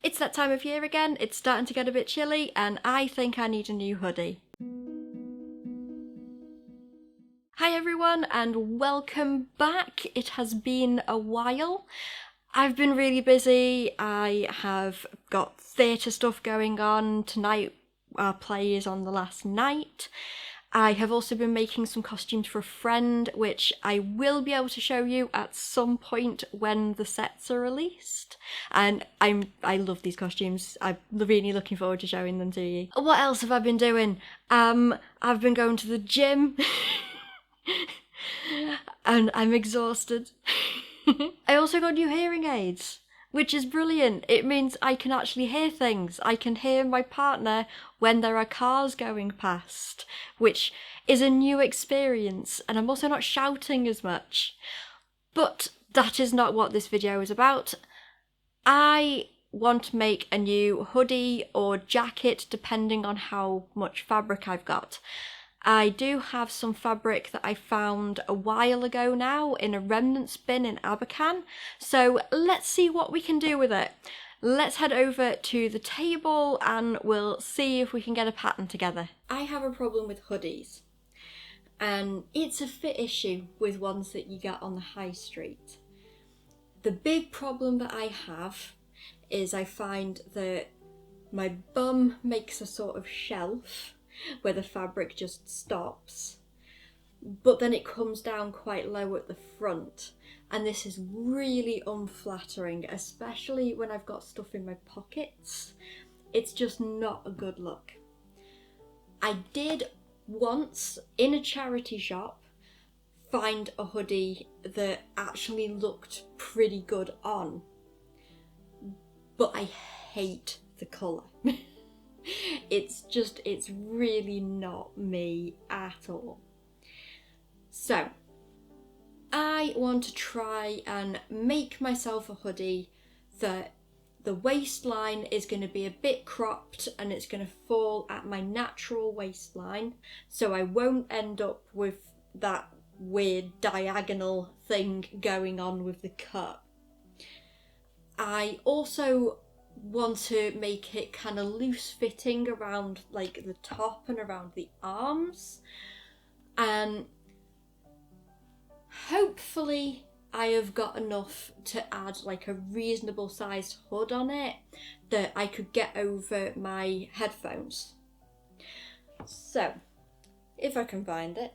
It's that time of year again, it's starting to get a bit chilly, and I think I need a new hoodie. Hi everyone, and welcome back. It has been a while. I've been really busy. I have got theatre stuff going on. Tonight our play is on the last night. I have also been making some costumes for a friend, which I will be able to show you at some point when the sets are released. And I love these costumes. I'm really looking forward to showing them to you. What else have I been doing? I've been going to the gym. And I'm exhausted. I also got new hearing aids, which is brilliant. It means I can actually hear things. I can hear my partner when there are cars going past, which is a new experience, and I'm also not shouting as much. But that is not what this video is about. I want to make a new hoodie or jacket depending on how much fabric I've got. I do have some fabric that I found a while ago now in a remnants bin in Abercan, so let's see what we can do with it. Let's head over to the table and we'll see if we can get a pattern together. I have a problem with hoodies, and it's a fit issue with ones that you get on the high street. The big problem that I have is I find that my bum makes a sort of shelf where the fabric just stops, but then it comes down quite low at the front, and this is really unflattering, especially when I've got stuff in my pockets. It's just not a good look. I did once in a charity shop find a hoodie that actually looked pretty good on, but I hate the colour. It's really not me at all. So I want to try and make myself a hoodie that the waistline is going to be a bit cropped and it's going to fall at my natural waistline, so I won't end up with that weird diagonal thing going on with the cut. I also want to make it kind of loose fitting around like the top and around the arms, and hopefully I have got enough to add like a reasonable sized hood on it that I could get over my headphones. So if I can find it,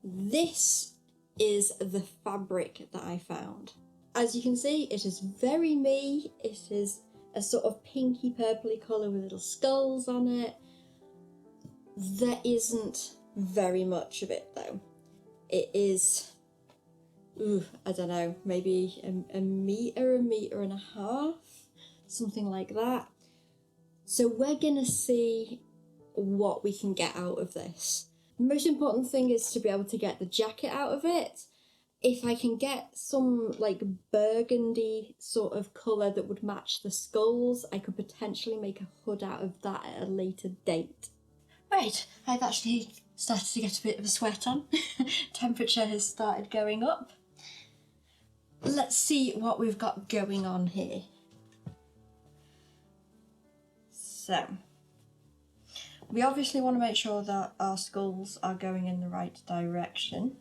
this is the fabric that I found. As you can see, it is very me. It is a sort of pinky purpley colour with little skulls on it. There isn't very much of it though. It is, I don't know, maybe a metre and a half, something like that. So we're gonna see what we can get out of this. The most important thing is to be able to get the jacket out of it. If I can get some like burgundy sort of colour that would match the skulls, I could potentially make a hood out of that at a later date. Right, I've actually started to get a bit of a sweat on. Temperature has started going up. Let's see what we've got going on here. So, we obviously want to make sure that our skulls are going in the right direction.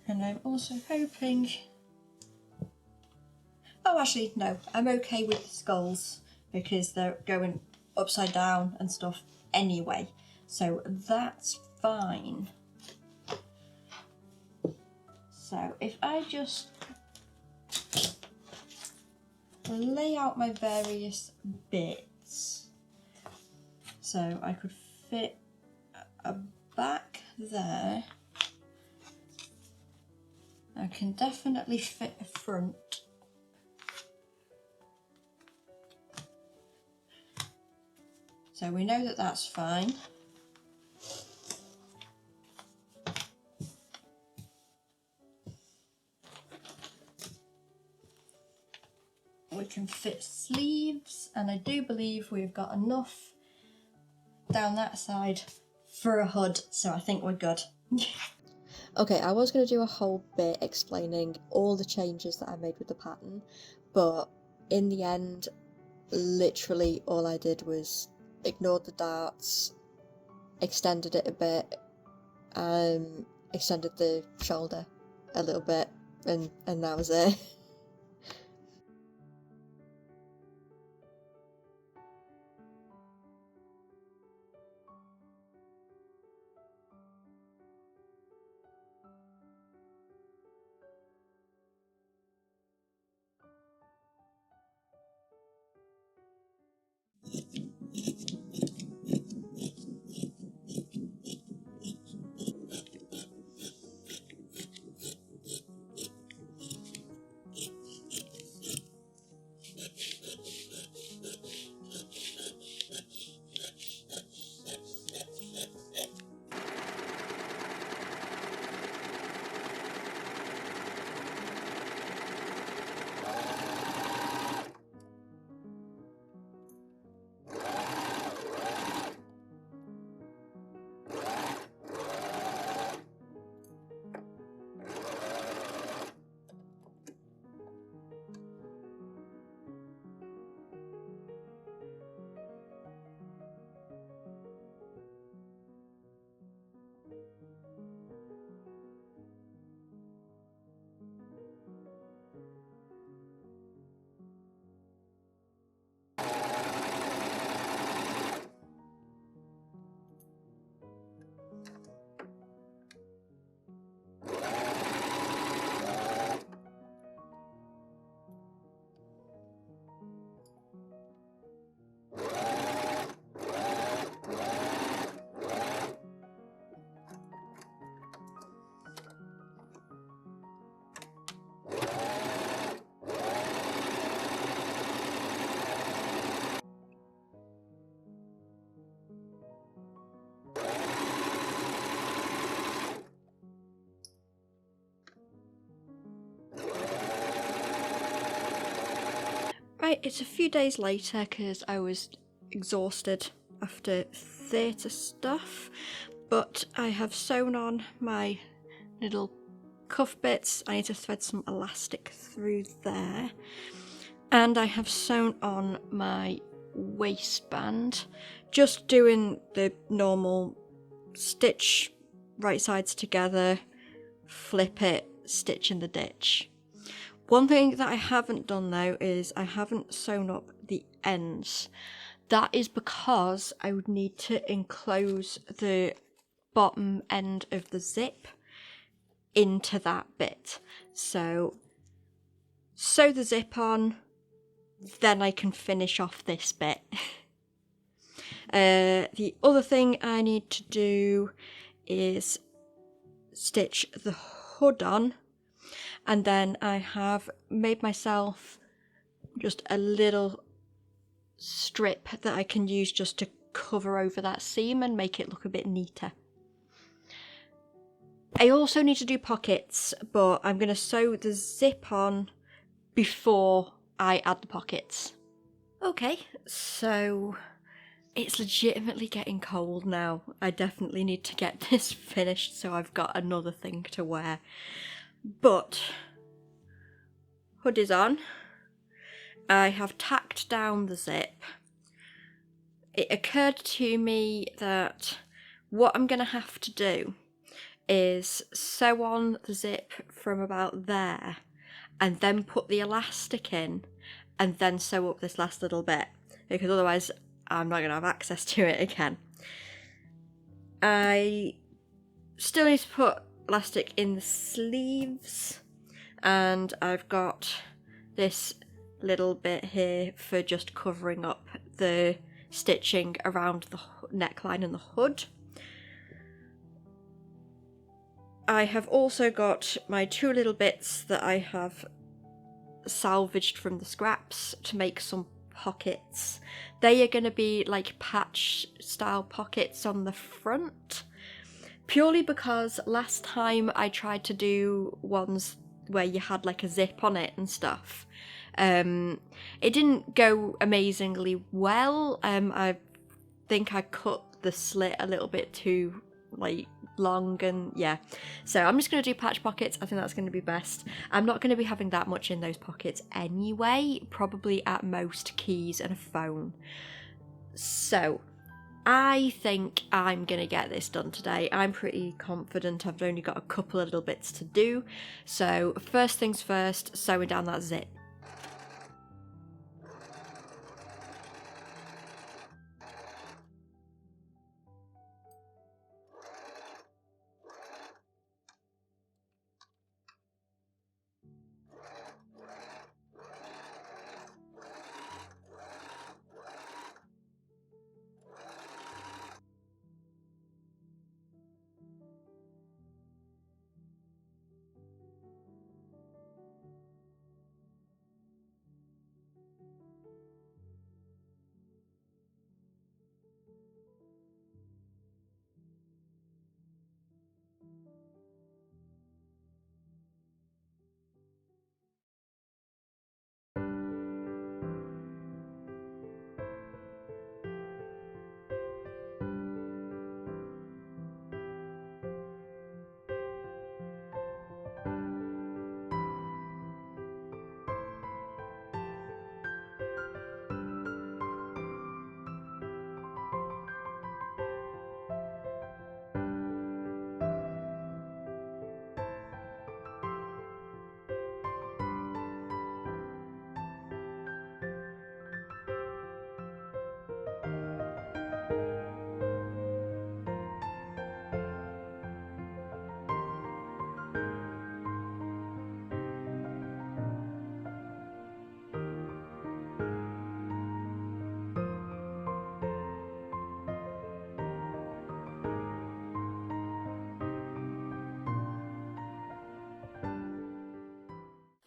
And I'm also hoping... Oh, actually, no, I'm okay with the skulls because they're going upside down and stuff anyway. So that's fine. So if I just lay out my various bits, so I could fit a back there. I can definitely fit a front. So we know that that's fine. we can fit sleeves, and I do believe we've got enough down that side for a hood, so I think we're good. Okay, I was going to do a whole bit explaining all the changes that I made with the pattern, but in the end, literally all I did was ignored the darts, extended it a bit, extended the shoulder a little bit, and that was it. Right, it's a few days later because I was exhausted after theatre stuff, but I have sewn on my little cuff bits. I need to thread some elastic through there, and I have sewn on my waistband, just doing the normal stitch right sides together, flip it, stitch in the ditch. One thing that I haven't done though is I haven't sewn up the ends. That is because I would need to enclose the bottom end of the zip into that bit. So sew the zip on, then I can finish off this bit. The other thing I need to do is stitch the hood on, and then I have made myself just a little strip that I can use just to cover over that seam and make it look a bit neater. I also need to do pockets, but I'm going to sew the zip on before I add the pockets. Okay, so it's legitimately getting cold now. I definitely need to get this finished so I've got another thing to wear. But hood is on. I have tacked down the zip. It occurred to me that what I'm going to have to do is sew on the zip from about there and then put the elastic in and then sew up this last little bit, because otherwise I'm not going to have access to it again. I still need to put elastic in the sleeves, and I've got this little bit here for just covering up the stitching around the neckline and the hood. I have also got my two little bits that I have salvaged from the scraps to make some pockets. They are going to be like patch style pockets on the front, purely because last time I tried to do ones where you had like a zip on it and stuff, It didn't go amazingly well. I think I cut the slit a little bit too like long, and yeah, so I'm just going to do patch pockets. I think that's going to be best. I'm not going to be having that much in those pockets anyway, probably at most keys and a phone. So I think I'm going to get this done today. I'm pretty confident. I've only got a couple of little bits to do. So first things first, sewing down that zip.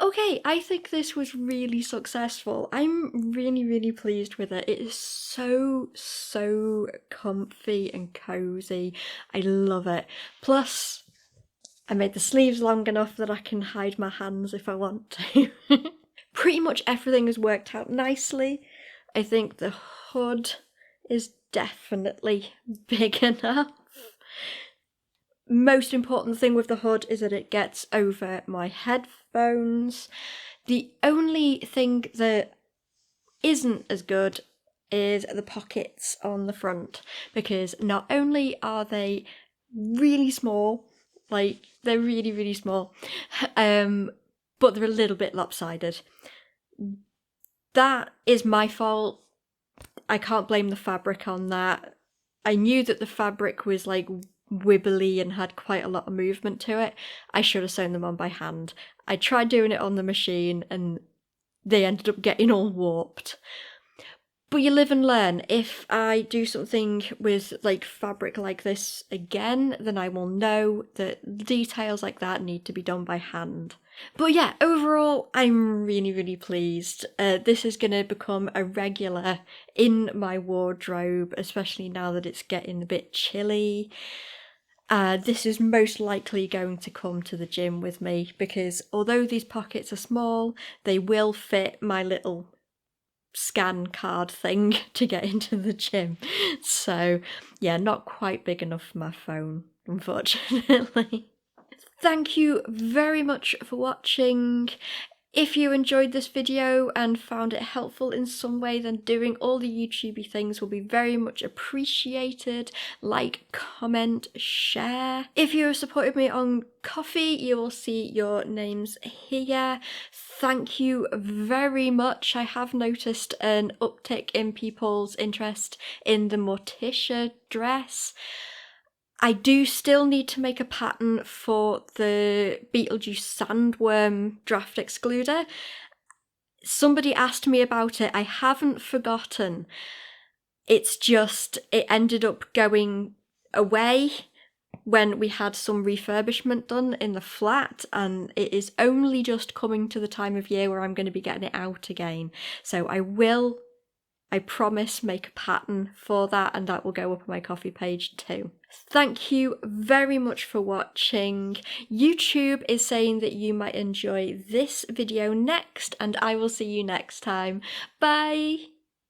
Okay, I think this was really successful. I'm really pleased with it. It is so comfy and cozy. I love it. Plus, I made the sleeves long enough that I can hide my hands if I want to. Pretty much everything has worked out nicely. I think the hood is definitely big enough. Most important thing with the hood is that it gets over my headphones. The only thing that isn't as good is the pockets on the front, because not only are they really small, like they're really small, but they're a little bit lopsided. That is my fault. I can't blame the fabric on that. I knew that the fabric was like wibbly and had quite a lot of movement to it. I should have sewn them on by hand. I tried doing it on the machine and they ended up getting all warped. But you live and learn. If I do something with like fabric like this again, then I will know that details like that need to be done by hand. But yeah, overall, I'm really pleased. This is going to become a regular in my wardrobe, especially now that it's getting a bit chilly. This is most likely going to come to the gym with me, because although these pockets are small, they will fit my little scan card thing to get into the gym. So yeah, not quite big enough for my phone, unfortunately. Thank you very much for watching. If you enjoyed this video and found it helpful in some way, then doing all the YouTubey things will be very much appreciated. Like, comment, share. If you have supported me on Ko-fi, you will see your names here. Thank you very much. I have noticed an uptick in people's interest in the Morticia dress. I do still need to make a pattern for the Beetlejuice Sandworm draft excluder. Somebody asked me about it. I haven't forgotten. It's just, it ended up going away when we had some refurbishment done in the flat, and it is only just coming to the time of year where I'm going to be getting it out again. So I will I promise make a pattern for that, and that will go up on my Ko-fi page too. Thank you very much for watching. YouTube is saying that you might enjoy this video next, and I will see you next time. Bye!